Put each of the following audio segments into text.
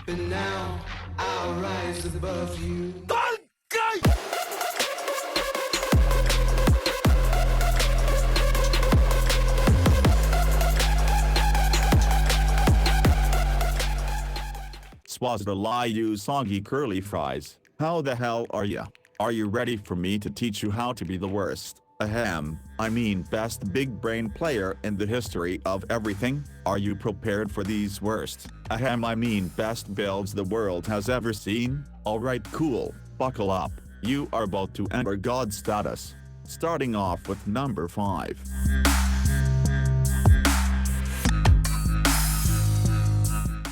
But now I'll rise above you. Swazda you soggy curly fries. How the hell are ya? Are you ready for me to teach you how to be the worst? Ahem, I mean best big brain player in the history of everything? Are you prepared for these worst? Ahem, I mean best builds the world has ever seen? Alright, cool, buckle up. You are about to enter God status. Starting off with number 5.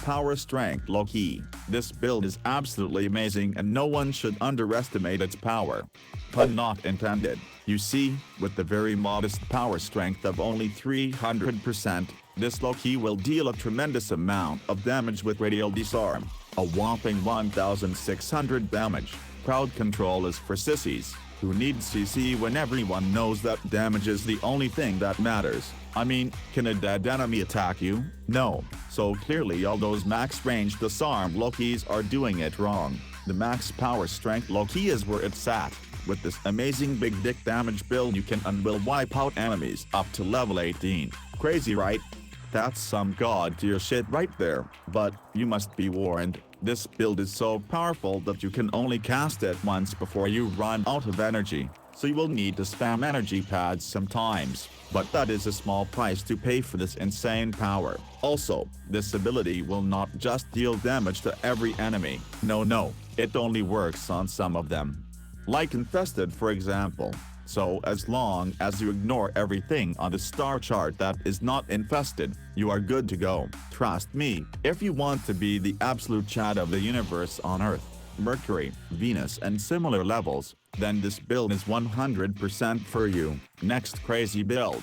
Power Strength Low-Key. This build is absolutely amazing and no one should underestimate its power. Pun not intended. You see, with the very modest power strength of only 300%, this Low-Key will deal a tremendous amount of damage with radial disarm. A whopping 1600 damage. Crowd control is for sissies. Who needs CC when everyone knows that damage is the only thing that matters? I mean, can a dead enemy attack you? No. So clearly all those max range disarm Low-Keys are doing it wrong. The max power strength Low-Key is where it's at. With this amazing big dick damage build you can and will wipe out enemies up to level 18. Crazy, right? That's some god tier shit right there. But you must be warned. This build is so powerful that you can only cast it once before you run out of energy, so you will need to spam energy pads sometimes, but that is a small price to pay for this insane power. Also, this ability will not just deal damage to every enemy, no, it only works on some of them. Like Infested for example. So as long as you ignore everything on the star chart that is not infested, you are good to go. Trust me, if you want to be the absolute chat of the universe on Earth, Mercury, Venus and similar levels, then this build is 100% for you. Next crazy build.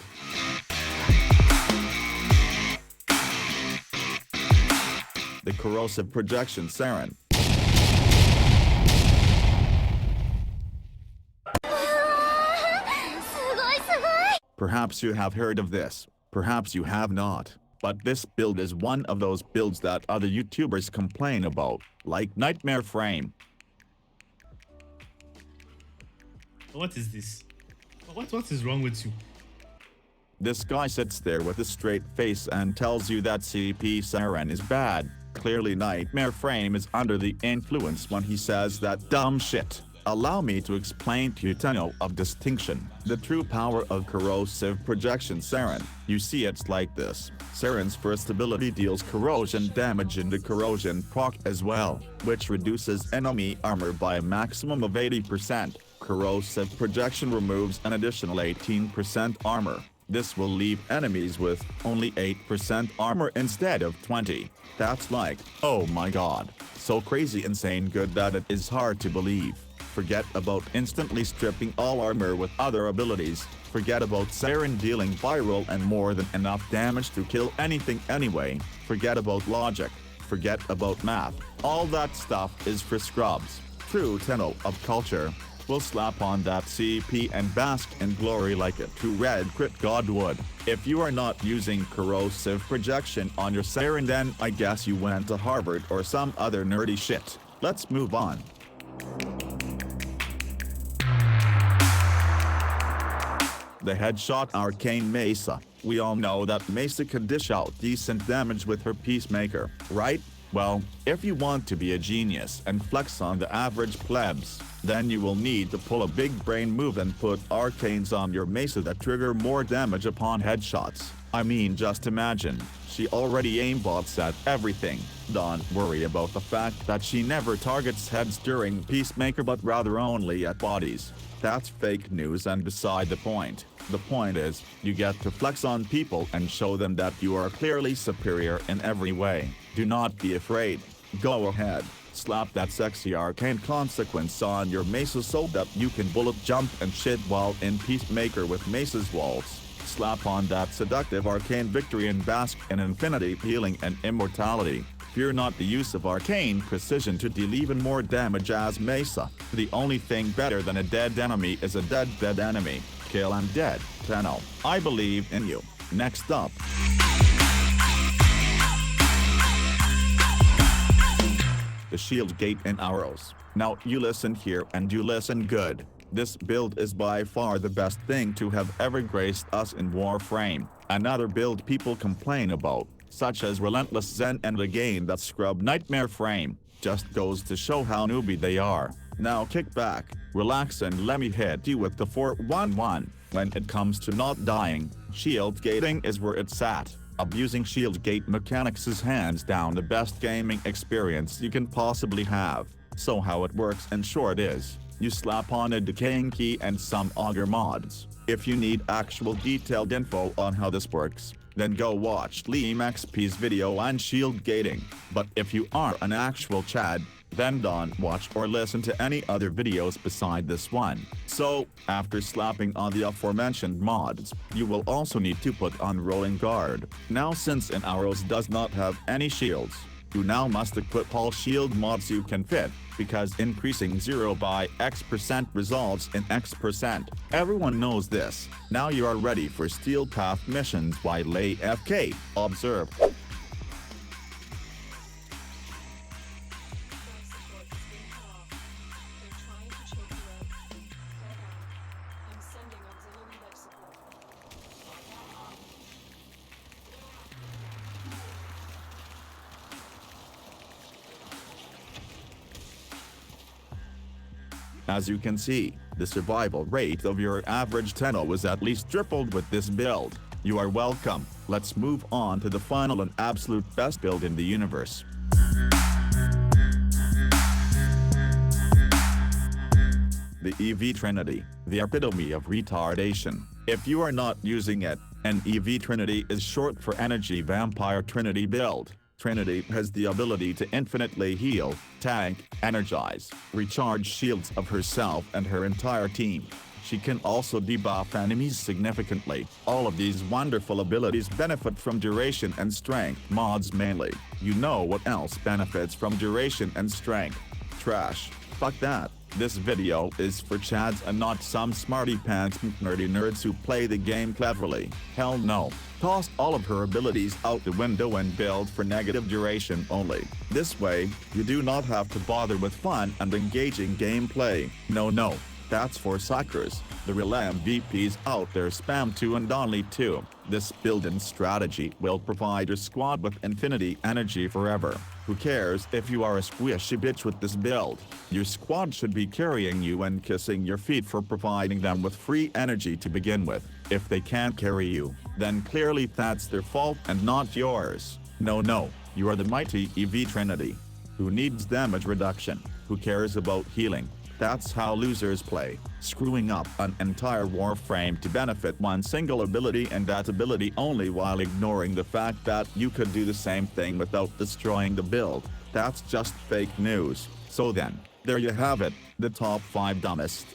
The Corrosive Projection Sarin. Perhaps you have heard of this, perhaps you have not, but this build is one of those builds that other YouTubers complain about, like Nightmare Frame. What is this? What is wrong with you? This guy sits there with a straight face and tells you that CP Sarin is bad. Clearly Nightmare Frame is under the influence when he says that dumb shit. Allow me to explain to you Tenno of distinction, the true power of Corrosive Projection Sarin. You see it's like this. Sarin's first ability deals corrosion damage and the corrosion proc as well, which reduces enemy armor by a maximum of 80%. Corrosive Projection removes an additional 18% armor. This will leave enemies with only 8% armor instead of 20. That's like, oh my god, so crazy insane good that it is hard to believe. Forget about instantly stripping all armor with other abilities. Forget about Sarin dealing viral and more than enough damage to kill anything anyway. Forget about logic. Forget about math. All that stuff is for scrubs. True Tenno of culture will slap on that CP and bask in glory like a true red crit god would. If you are not using Corrosive Projection on your Sarin, then I guess you went to Harvard or some other nerdy shit. Let's move on. The Headshot Arcane Mesa. We all know that Mesa can dish out decent damage with her Peacemaker, right? Well, if you want to be a genius and flex on the average plebs, then you will need to pull a big brain move and put arcanes on your Mesa that trigger more damage upon headshots. I mean, just imagine, she already aimbots at everything. Don't worry about the fact that she never targets heads during Peacemaker but rather only at bodies. That's fake news and beside the point. The point is, you get to flex on people and show them that you are clearly superior in every way. Do not be afraid. Go ahead, slap that sexy arcane consequence on your Mesa so that you can bullet jump and shit while in Peacemaker with Mesa's walls. Slap on that seductive arcane victory and bask in infinity healing and immortality. Fear not the use of arcane precision to deal even more damage as Mesa. The only thing better than a dead enemy is a dead enemy. Kill and dead, Tenno. I believe in you. Next up. the shield gate and arrows. Now you listen here and you listen good. This build is by far the best thing to have ever graced us in Warframe. Another build people complain about, such as Relentless Zen and again that scrub Nightmare Frame, just goes to show how newbie they are. Now kick back, relax and let me hit you with the 411. When it comes to not dying, shield gating is where it's at. Abusing shield gate mechanics is hands down the best gaming experience you can possibly have. So how it works in short is, you slap on a decaying key and some auger mods. If you need actual detailed info on how this works, then go watch Liam XP's video on shield gating. But if you are an actual Chad, then don't watch or listen to any other videos beside this one. So, after slapping on the aforementioned mods, you will also need to put on rolling guard. Now since an arrows does not have any shields, you now must equip all shield mods you can fit, because increasing 0 by X% results in X%. Everyone knows this. Now you are ready for Steel Path missions while AFK. Observe. As you can see, the survival rate of your average Tenno is at least tripled with this build. You are welcome. Let's move on to the final and absolute best build in the universe. The EV Trinity, the epitome of retardation. If you are not using it, an EV Trinity is short for Energy Vampire Trinity build. Trinity has the ability to infinitely heal, tank, energize, recharge shields of herself and her entire team. She can also debuff enemies significantly. All of these wonderful abilities benefit from duration and strength mods mainly. You know what else benefits from duration and strength? Trash. Fuck that. This video is for Chads and not some smarty pants nerdy nerds who play the game cleverly. Hell no. Toss all of her abilities out the window and build for negative duration only. This way, you do not have to bother with fun and engaging gameplay. No. That's for suckers. The real MVPs out there spam 2 and only 2. This build and strategy will provide your squad with infinity energy forever. Who cares if you are a squishy bitch with this build? Your squad should be carrying you and kissing your feet for providing them with free energy to begin with. If they can't carry you, then clearly that's their fault and not yours. No, you are the mighty EV Trinity. Who needs damage reduction? Who cares about healing? That's how losers play, screwing up an entire Warframe to benefit one single ability and that ability only while ignoring the fact that you could do the same thing without destroying the build. That's just fake news. So then, there you have it, the top 5 dumbest,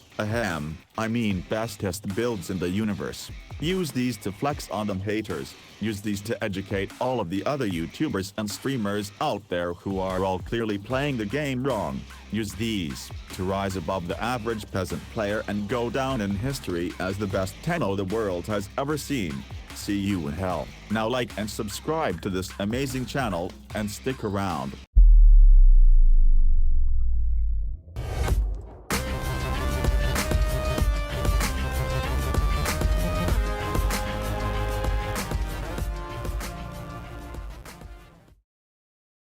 bestest builds in the universe. Use these to flex on them haters. Use these to educate all of the other YouTubers and streamers out there who are all clearly playing the game wrong. Use these to rise above the average peasant player and go down in history as the best Tenno the world has ever seen. See you in hell. Now like and subscribe to this amazing channel and stick around.